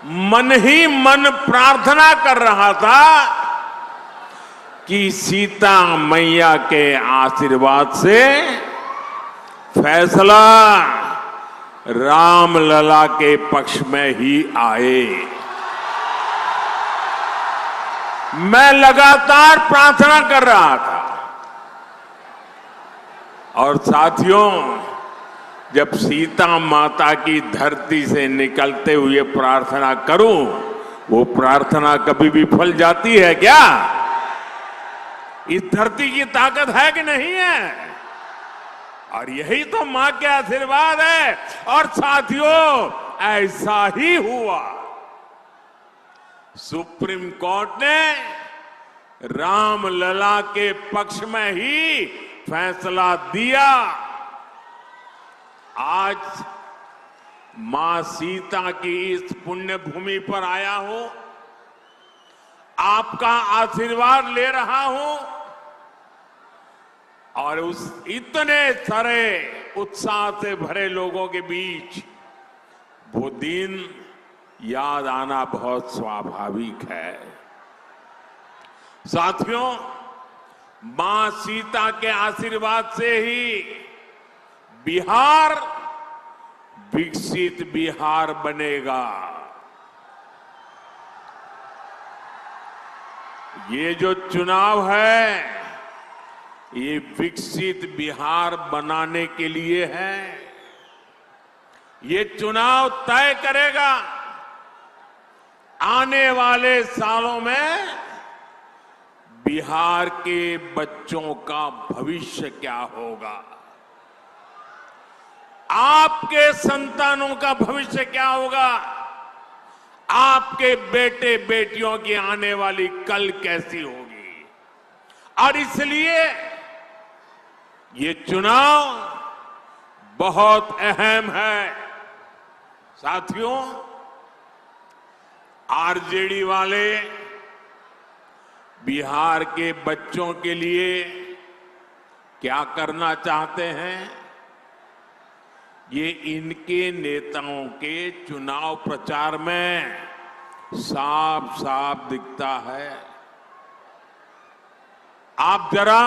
मन ही मन प्रार्थना कर रहा था कि सीता मैया के आशीर्वाद से फैसला रामलला के पक्ष में ही आए। मैं लगातार प्रार्थना कर रहा था और साथियों, जब सीता माता की धरती से निकलते हुए प्रार्थना करूं, वो प्रार्थना कभी भी फल जाती है क्या? इस धरती की ताकत है कि नहीं है? और यही तो मां के आशीर्वाद है। और साथियों, ऐसा ही हुआ। सुप्रीम कोर्ट ने रामलला के पक्ष में ही फैसला दिया। आज मां सीता की इस पुण्य भूमि पर आया हूं, आपका आशीर्वाद ले रहा हूं और उस इतने सारे उत्साह से भरे लोगों के बीच वो दिन याद आना बहुत स्वाभाविक है। साथियों, मां सीता के आशीर्वाद से ही बिहार विकसित बिहार बनेगा। ये जो चुनाव है, ये विकसित बिहार बनाने के लिए है। ये चुनाव तय करेगा आने वाले सालों में बिहार के बच्चों का भविष्य क्या होगा, आपके संतानों का भविष्य क्या होगा, आपके बेटे बेटियों की आने वाली कल कैसी होगी। और इसलिए ये चुनाव बहुत अहम है। साथियों, आरजेडी वाले बिहार के बच्चों के लिए क्या करना चाहते हैं, ये इनके नेताओं के चुनाव प्रचार में साफ साफ दिखता है। आप जरा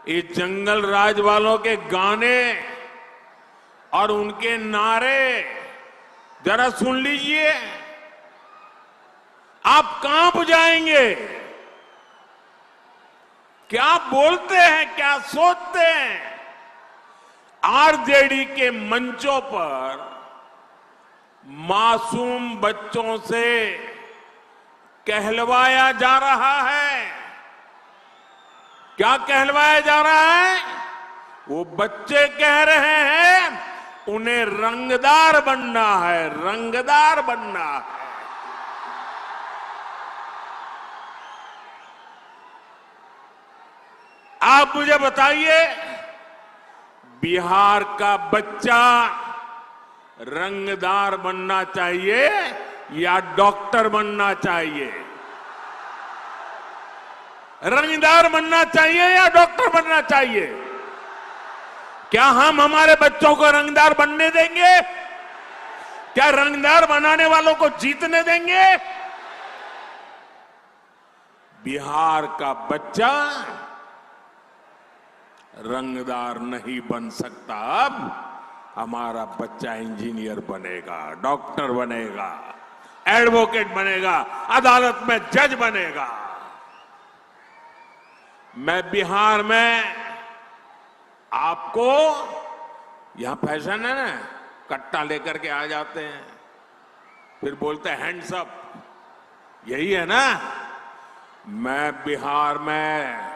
ये जंगल राज वालों के गाने और उनके नारे जरा सुन लीजिए, आप कांप जाएंगे। क्या बोलते हैं, क्या सोचते हैं। आरजेडी के मंचों पर मासूम बच्चों से कहलवाया जा रहा है। क्या कहलवाया जा रहा है? वो बच्चे कह रहे हैं उन्हें रंगदार बनना है, रंगदार बनना है। आप मुझे बताइए, बिहार का बच्चा रंगदार बनना चाहिए या डॉक्टर बनना चाहिए? रंगदार बनना चाहिए या डॉक्टर बनना चाहिए? क्या हम हमारे बच्चों को रंगदार बनने देंगे? क्या रंगदार बनाने वालों को जीतने देंगे? बिहार का बच्चा रंगदार नहीं बन सकता। अब हमारा बच्चा इंजीनियर बनेगा, डॉक्टर बनेगा, एडवोकेट बनेगा, अदालत में जज बनेगा। मैं बिहार में आपको, यहां फैशन है ना, कट्टा लेकर के आ जाते हैं, फिर बोलते हैं हैंड्स अप, यही है ना। मैं बिहार में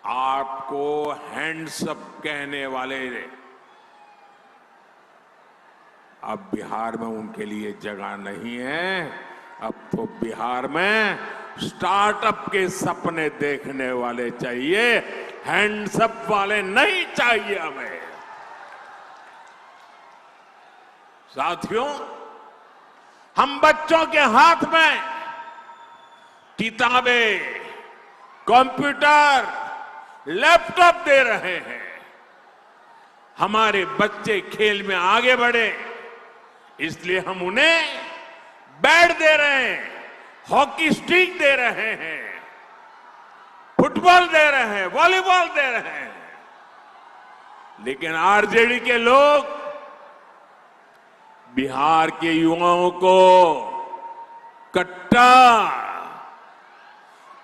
आपको हैंड्स अप कहने वाले, अब बिहार में उनके लिए जगह नहीं है। अब तो बिहार में स्टार्टअप के सपने देखने वाले चाहिए, हैंड्स अप वाले नहीं चाहिए हमें। साथियों, हम बच्चों के हाथ में किताबें, कंप्यूटर, लैपटॉप दे रहे हैं। हमारे बच्चे खेल में आगे बढ़े, इसलिए हम उन्हें बैट दे रहे हैं, हॉकी स्टिक दे रहे हैं, फुटबॉल दे रहे हैं, वॉलीबॉल दे रहे हैं। लेकिन आरजेडी के लोग बिहार के युवाओं को कट्टा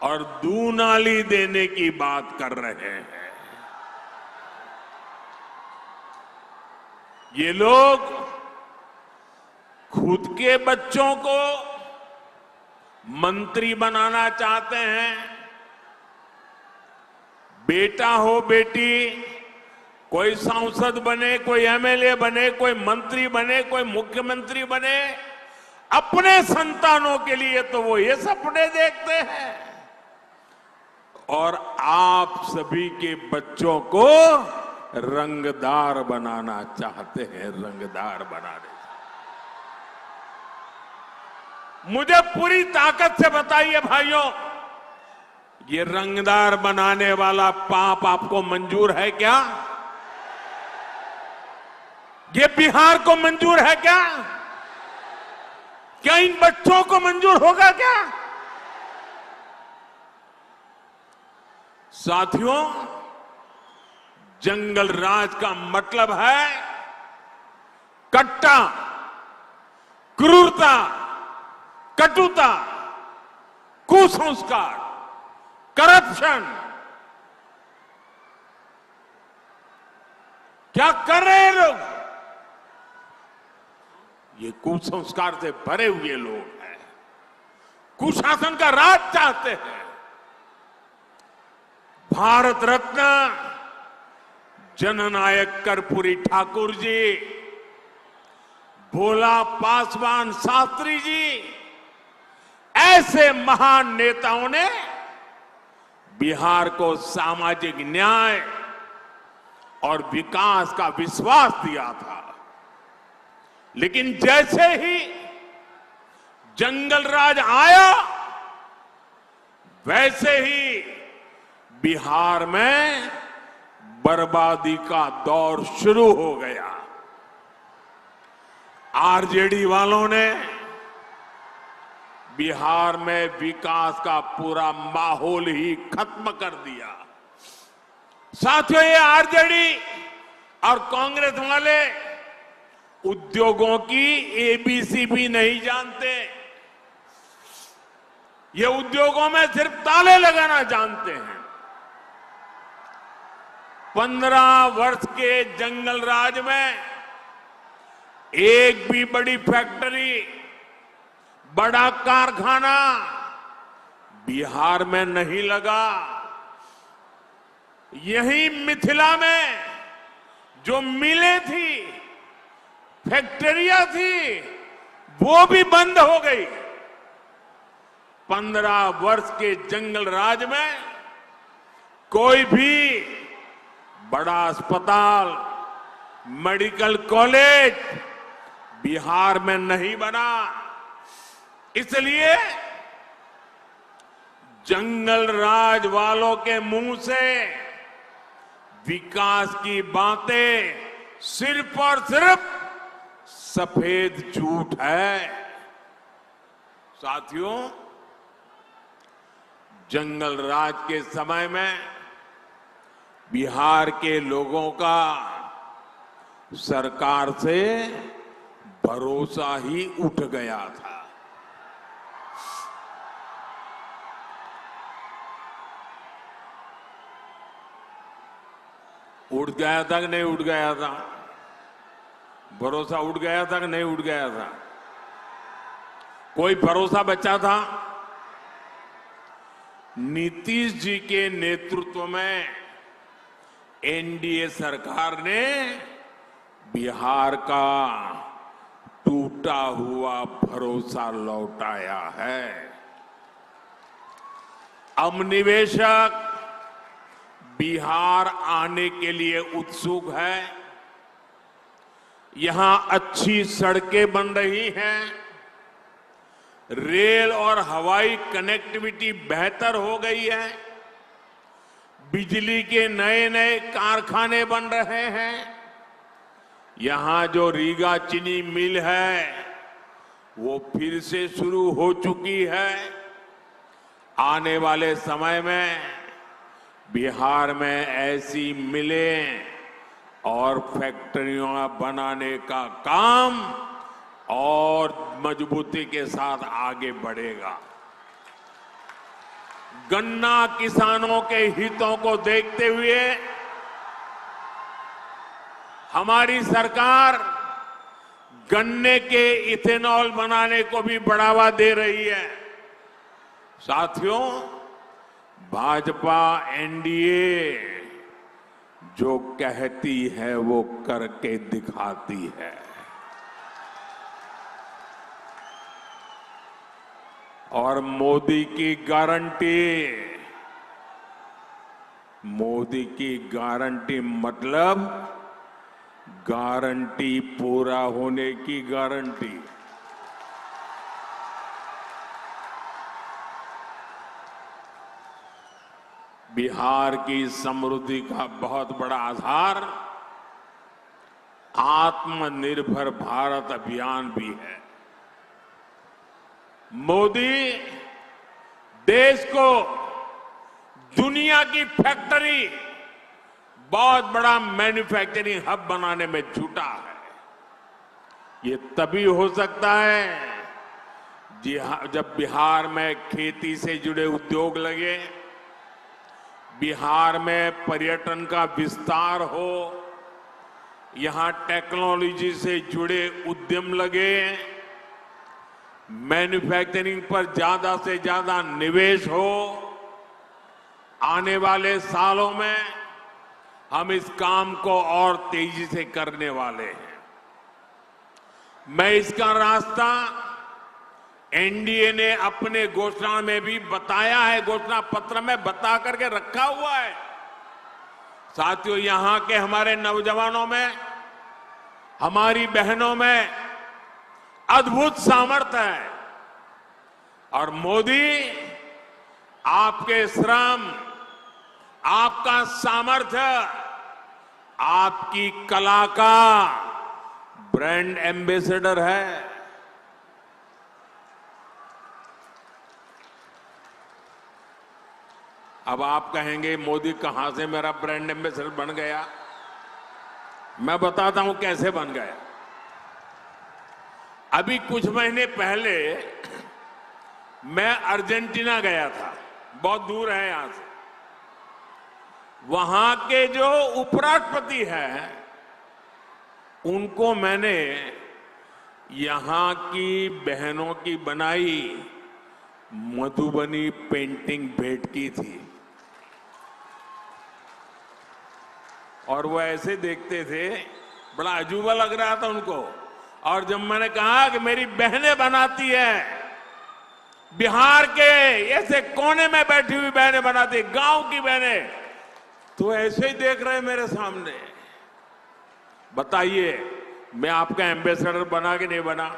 और दूनाली देने की बात कर रहे हैं। ये लोग खुद के बच्चों को मंत्री बनाना चाहते हैं। बेटा हो बेटी, कोई सांसद बने, कोई एमएलए बने, कोई मंत्री बने, कोई मुख्यमंत्री बने, अपने संतानों के लिए तो वो ये सपने देखते हैं और आप सभी के बच्चों को रंगदार बनाना चाहते हैं, रंगदार बनाने। मुझे पूरी ताकत से बताइए भाइयों, ये रंगदार बनाने वाला पाप आपको मंजूर है क्या? ये बिहार को मंजूर है क्या? क्या इन बच्चों को मंजूर होगा क्या? साथियों, जंगल राज का मतलब है कट्टा, क्रूरता, कटुता, कुसंस्कार, करप्शन। क्या कर रहे हैं लोग? ये कुसंस्कार से भरे हुए लोग हैं, कुशासन का राज चाहते हैं। भारत रत्न जननायक कर्पूरी ठाकुर जी, भोला पासवान शास्त्री जी, ऐसे महान नेताओं ने बिहार को सामाजिक न्याय और विकास का विश्वास दिया था। लेकिन जैसे ही जंगल राज आया, वैसे ही बिहार में बर्बादी का दौर शुरू हो गया। आरजेडी वालों ने बिहार में विकास का पूरा माहौल ही खत्म कर दिया। साथियों, ये आरजेडी और कांग्रेस वाले उद्योगों की एबीसी भी नहीं जानते। ये उद्योगों में सिर्फ ताले लगाना जानते हैं। 15 वर्ष के जंगल राज में एक भी बड़ी फैक्ट्री, बड़ा कारखाना बिहार में नहीं लगा। यही मिथिला में जो मिलें थी, फैक्ट्रियां थी, वो भी बंद हो गई। 15 वर्ष के जंगल राज में कोई भी बड़ा अस्पताल, मेडिकल कॉलेज बिहार में नहीं बना। इसलिए जंगल राज वालों के मुंह से विकास की बातें सिर्फ और सिर्फ सफेद झूठ है। साथियों, जंगल राज के समय में बिहार के लोगों का सरकार से भरोसा ही उठ गया था। उठ गया था कि नहीं उठ गया था? भरोसा उठ गया था कि नहीं उठ गया था? कोई भरोसा बचा था? नीतीश जी के नेतृत्व में एनडीए सरकार ने बिहार का टूटा हुआ भरोसा लौटाया है। अब निवेशक बिहार आने के लिए उत्सुक है। यहां अच्छी सड़कें बन रही हैं, रेल और हवाई कनेक्टिविटी बेहतर हो गई है, बिजली के नए नए कारखाने बन रहे हैं। यहां जो रीगा चीनी मिल है, वो फिर से शुरू हो चुकी है। आने वाले समय में बिहार में ऐसी मिलें और फैक्ट्रियां बनाने का काम और मजबूती के साथ आगे बढ़ेगा। गन्ना किसानों के हितों को देखते हुए हमारी सरकार गन्ने के इथेनॉल बनाने को भी बढ़ावा दे रही है। साथियों, भाजपा एनडीए जो कहती है वो करके दिखाती है। और मोदी की गारंटी मतलब गारंटी पूरा होने की गारंटी। बिहार की समृद्धि का बहुत बड़ा आधार आत्मनिर्भर भारत अभियान भी है। मोदी देश को दुनिया की फैक्ट्री, बहुत बड़ा मैन्युफैक्चरिंग हब बनाने में जुटा है। ये तभी हो सकता है जब बिहार में खेती से जुड़े उद्योग लगे, बिहार में पर्यटन का विस्तार हो, यहां टेक्नोलॉजी से जुड़े उद्यम लगे, मैन्युफैक्चरिंग पर ज्यादा से ज्यादा निवेश हो। आने वाले सालों में हम इस काम को और तेजी से करने वाले हैं। मैं इसका रास्ता एनडीए ने अपने घोषणा में भी बताया है, घोषणा पत्र में बता करके रखा हुआ है। साथियों, यहां के हमारे नौजवानों में, हमारी बहनों में अद्भुत सामर्थ्य है और मोदी आपके श्रम, आपका सामर्थ्य, आपकी कला का ब्रांड एम्बेसडर है। अब आप कहेंगे मोदी कहां से मेरा ब्रांड एम्बेसडर बन गया? मैं बताता हूं कैसे बन गया। अभी कुछ महीने पहले मैं अर्जेंटीना गया था, बहुत दूर है यहां से। वहां के जो उपराष्ट्रपति हैं, उनको मैंने यहां की बहनों की बनाई मधुबनी पेंटिंग भेंट की थी। और वो ऐसे देखते थे, बड़ा अजूबा लग रहा था उनको। और जब मैंने कहा कि मेरी बहनें बनाती है, बिहार के ऐसे कोने में बैठी हुई बहनें बनाती, गांव की बहनें, तो ऐसे ही देख रहे मेरे सामने। बताइए, मैं आपका एम्बेसडर बना कि नहीं बना?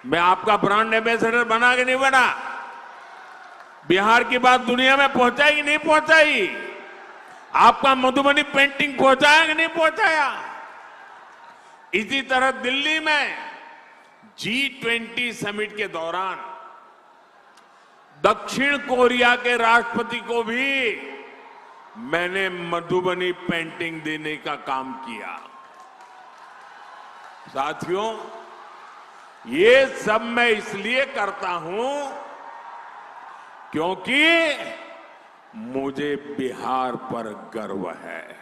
मैं आपका ब्रांड एम्बेसडर बना कि नहीं बना? बिहार की बात दुनिया में पहुंचाई कि नहीं पहुंचाई? आपका मधुबनी पेंटिंग पहुंचाया कि नहीं पहुंचाया? इसी तरह दिल्ली में G20 समिट के दौरान दक्षिण कोरिया के राष्ट्रपति को भी मैंने मधुबनी पेंटिंग देने का काम किया। साथियों, ये सब मैं इसलिए करता हूं क्योंकि मुझे बिहार पर गर्व है।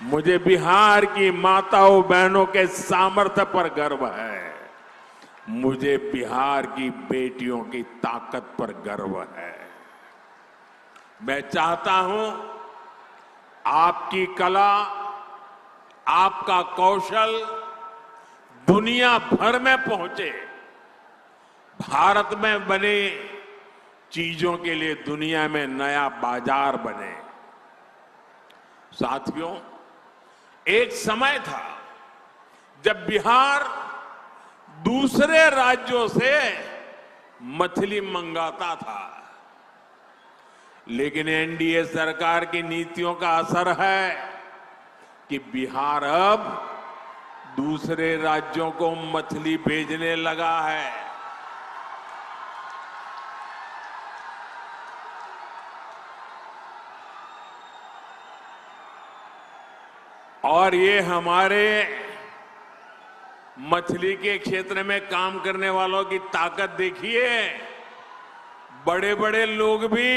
मुझे बिहार की माताओं बहनों के सामर्थ्य पर गर्व है। मुझे बिहार की बेटियों की ताकत पर गर्व है। मैं चाहता हूं आपकी कला, आपका कौशल दुनिया भर में पहुंचे। भारत में बने चीजों के लिए दुनिया में नया बाजार बने। साथियों, एक समय था जब बिहार दूसरे राज्यों से मछली मंगाता था, लेकिन एनडीए सरकार की नीतियों का असर है कि बिहार अब दूसरे राज्यों को मछली भेजने लगा है। और ये हमारे मछली के क्षेत्र में काम करने वालों की ताकत देखिए। बड़े बड़े लोग भी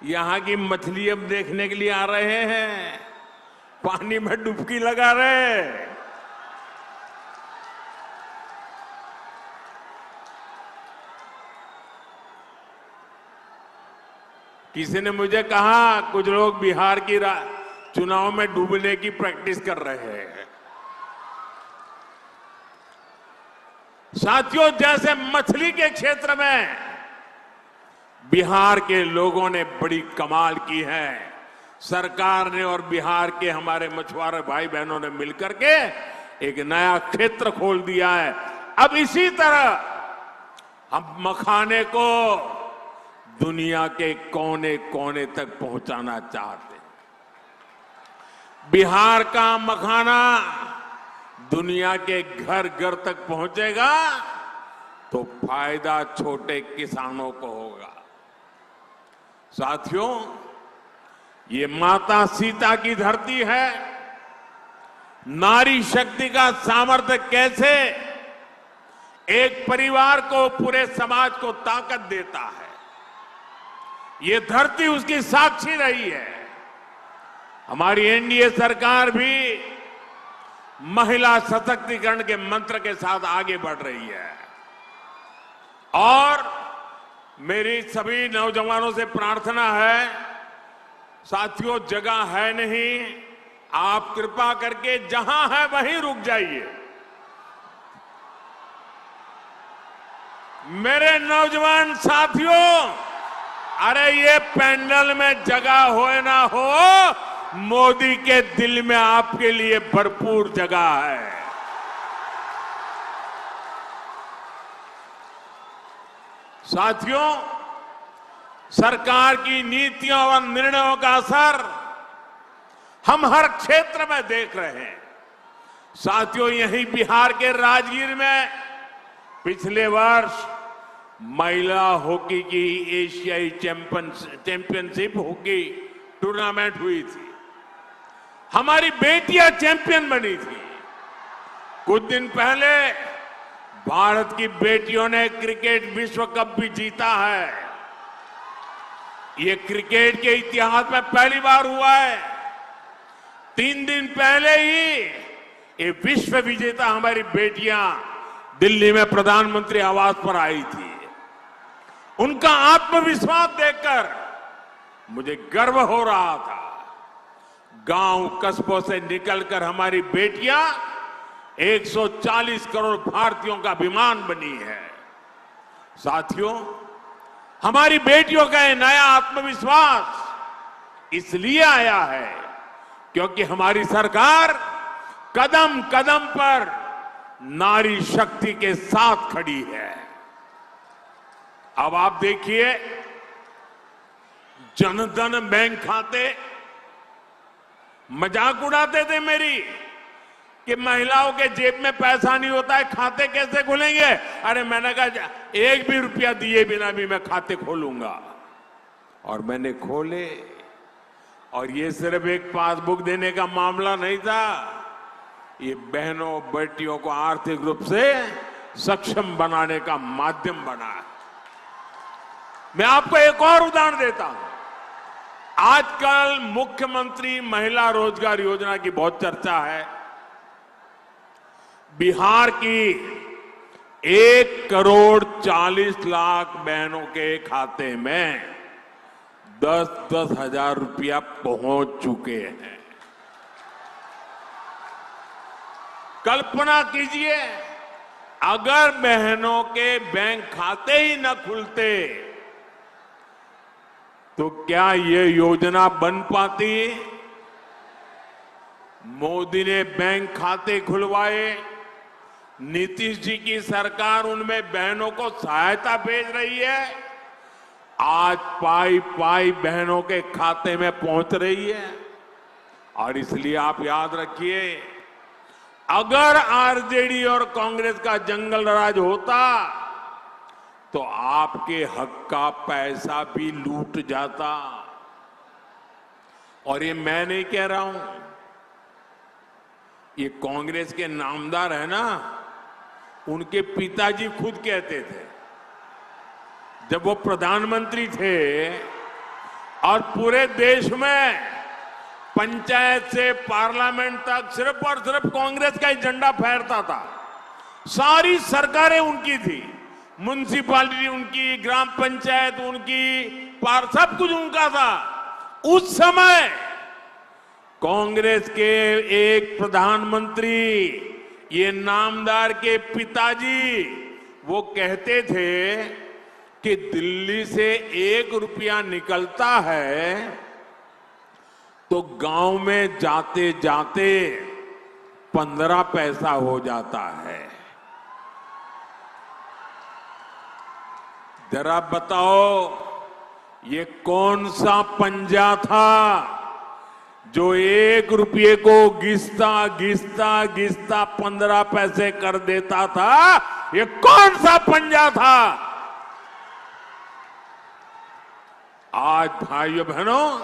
यहां की मछली अब देखने के लिए आ रहे हैं, पानी में डुबकी लगा रहे हैं। किसी ने मुझे कहा कुछ लोग बिहार की चुनाव में डूबने की प्रैक्टिस कर रहे हैं। साथियों, जैसे मछली के क्षेत्र में बिहार के लोगों ने बड़ी कमाल की है, सरकार ने और बिहार के हमारे मछुआरे भाई बहनों ने मिलकर के एक नया क्षेत्र खोल दिया है। अब इसी तरह हम मखाने को दुनिया के कोने कोने तक पहुंचाना चाहते हैं। बिहार का मखाना दुनिया के घर घर तक पहुंचेगा तो फायदा छोटे किसानों को होगा। साथियों, ये माता सीता की धरती है। नारी शक्ति का सामर्थ्य कैसे एक परिवार को, पूरे समाज को ताकत देता है, ये धरती उसकी साक्षी रही है। हमारी एनडीए सरकार भी महिला सशक्तिकरण के मंत्र के साथ आगे बढ़ रही है। और मेरी सभी नौजवानों से प्रार्थना है, साथियों, जगह है नहीं, आप कृपा करके जहां है वहीं रुक जाइए। मेरे नौजवान साथियों, अरे ये पैंडल में जगह हो ना हो, मोदी के दिल में आपके लिए भरपूर जगह है। साथियों, सरकार की नीतियों और निर्णयों का असर हम हर क्षेत्र में देख रहे हैं। साथियों, यहीं बिहार के राजगीर में पिछले वर्ष महिला हॉकी की एशियाई चैंपियनशिप हॉकी टूर्नामेंट हुई थी। हमारी बेटियां चैंपियन बनी थी। कुछ दिन पहले भारत की बेटियों ने क्रिकेट विश्व कप भी जीता है। ये क्रिकेट के इतिहास में पहली बार हुआ है। 3 दिन पहले ही ये विश्व विजेता हमारी बेटियां दिल्ली में प्रधानमंत्री आवास पर आई थी। उनका आत्मविश्वास देखकर मुझे गर्व हो रहा था। गांव कस्बों से निकलकर हमारी बेटियां 140 करोड़ भारतीयों का अभिमान बनी है। साथियों, हमारी बेटियों का ये नया आत्मविश्वास इसलिए आया है क्योंकि हमारी सरकार कदम कदम पर नारी शक्ति के साथ खड़ी है। अब आप देखिए, जनधन बैंक खाते, मजाक उड़ाते थे मेरी कि महिलाओं के जेब में पैसा नहीं होता है, खाते कैसे खोलेंगे। अरे मैंने कहा 1 भी रुपया दिए बिना भी मैं खाते खोलूंगा। और मैंने खोले। और ये सिर्फ एक पासबुक देने का मामला नहीं था, ये बहनों बेटियों को आर्थिक रूप से सक्षम बनाने का माध्यम बना है। मैं आपको एक और उदाहरण देता हूं। आजकल मुख्यमंत्री महिला रोजगार योजना की बहुत चर्चा है। बिहार की 1,40,00,000 बहनों के खाते में 10-10 हजार रुपया पहुंच चुके हैं। कल्पना कीजिए, अगर बहनों के बैंक खाते ही न खुलते तो क्या ये योजना बन पाती। मोदी ने बैंक खाते खुलवाए, नीतीश जी की सरकार उनमें बहनों को सहायता भेज रही है। आज पाई पाई बहनों के खाते में पहुंच रही है। और इसलिए आप याद रखिए, अगर आरजेडी और कांग्रेस का जंगल राज होता तो आपके हक का पैसा भी लूट जाता। और ये मैं नहीं कह रहा हूं, ये कांग्रेस के नामदार है ना, उनके पिताजी खुद कहते थे जब वो प्रधानमंत्री थे और पूरे देश में पंचायत से पार्लियामेंट तक सिर्फ और सिर्फ कांग्रेस का ही झंडा फहरता था। सारी सरकारें उनकी थी, म्युनिसिपैलिटी उनकी, ग्राम पंचायत उनकी, सब कुछ उनका था। उस समय कांग्रेस के एक प्रधानमंत्री, ये नामदार के पिताजी, वो कहते थे कि दिल्ली से 1 रुपया निकलता है तो गांव में जाते जाते 15 पैसा हो जाता है। जरा बताओ ये कौन सा पंजा था जो 1 रुपये को घिसता घिसता घिसता 15 पैसे कर देता था? ये कौन सा पंजा था? आज भाइयों बहनों,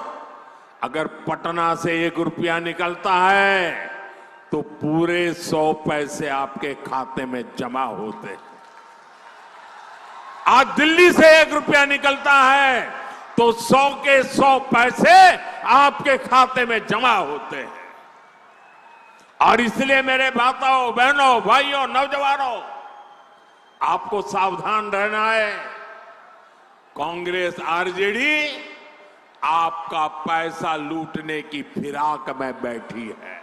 अगर पटना से 1 रुपया निकलता है तो पूरे 100 पैसे आपके खाते में जमा होते हैं। आज दिल्ली से 1 रुपया निकलता है तो 100 के 100 पैसे आपके खाते में जमा होते हैं। और इसलिए मेरे माताओं, बहनों, भाइयों, नौजवानों, आपको सावधान रहना है। कांग्रेस, आरजेडी आपका पैसा लूटने की फिराक में बैठी है।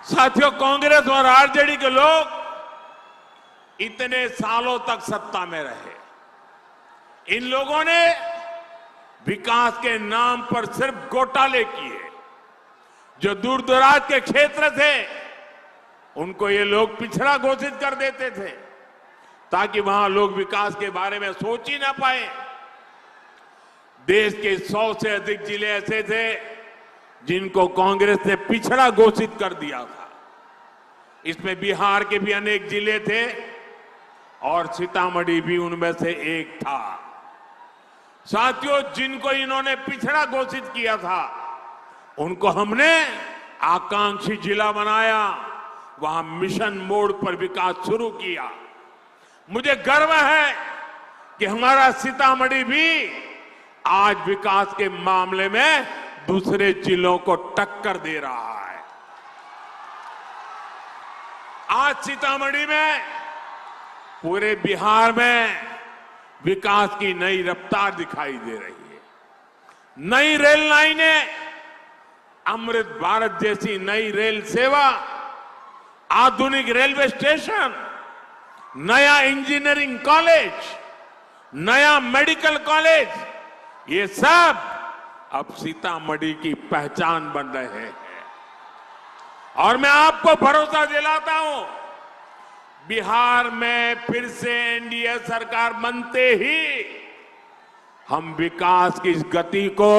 साथियों, कांग्रेस और आरजेडी के लोग इतने सालों तक सत्ता में रहे। इन लोगों ने विकास के नाम पर सिर्फ घोटाले किए। जो दूर दराज के क्षेत्र थे उनको ये लोग पिछड़ा घोषित कर देते थे ताकि वहां लोग विकास के बारे में सोच ही ना पाए। देश के 100 से अधिक जिले ऐसे थे जिनको कांग्रेस ने पिछड़ा घोषित कर दिया था। इसमें बिहार के भी अनेक जिले थे और सीतामढ़ी भी उनमें से एक था। साथियों, जिनको इन्होंने पिछड़ा घोषित किया था उनको हमने आकांक्षी जिला बनाया, वहां मिशन मोड पर विकास शुरू किया। मुझे गर्व है कि हमारा सीतामढ़ी भी आज विकास के मामले में दूसरे जिलों को टक्कर दे रहा है। आज सीतामढ़ी में, पूरे बिहार में विकास की नई रफ्तार दिखाई दे रही है। नई रेल लाइनें, अमृत भारत जैसी नई रेल सेवा, आधुनिक रेलवे स्टेशन, नया इंजीनियरिंग कॉलेज, नया मेडिकल कॉलेज, ये सब अब सीतामढ़ी की पहचान बन रहे हैं। और मैं आपको भरोसा दिलाता हूं, बिहार में फिर से एनडीए सरकार बनते ही हम विकास की इस गति को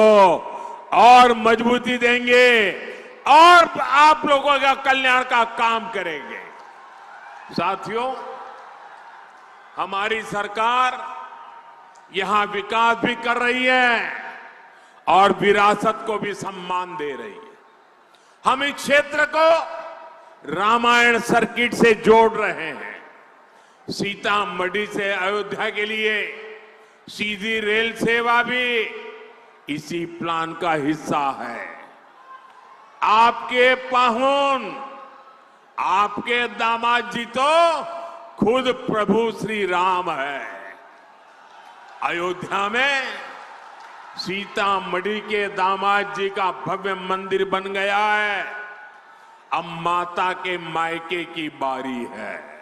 और मजबूती देंगे और आप लोगों का कल्याण का काम करेंगे। साथियों, हमारी सरकार यहां विकास भी कर रही है और विरासत को भी सम्मान दे रही है। हम इस क्षेत्र को रामायण सर्किट से जोड़ रहे हैं। सीतामढ़ी से अयोध्या के लिए सीधी रेल सेवा भी इसी प्लान का हिस्सा है। आपके पाहुन, आपके दामाद जी तो खुद प्रभु श्री राम है। अयोध्या में सीतामढ़ी के दामाद जी का भव्य मंदिर बन गया है। अब माता के मायके की बारी है।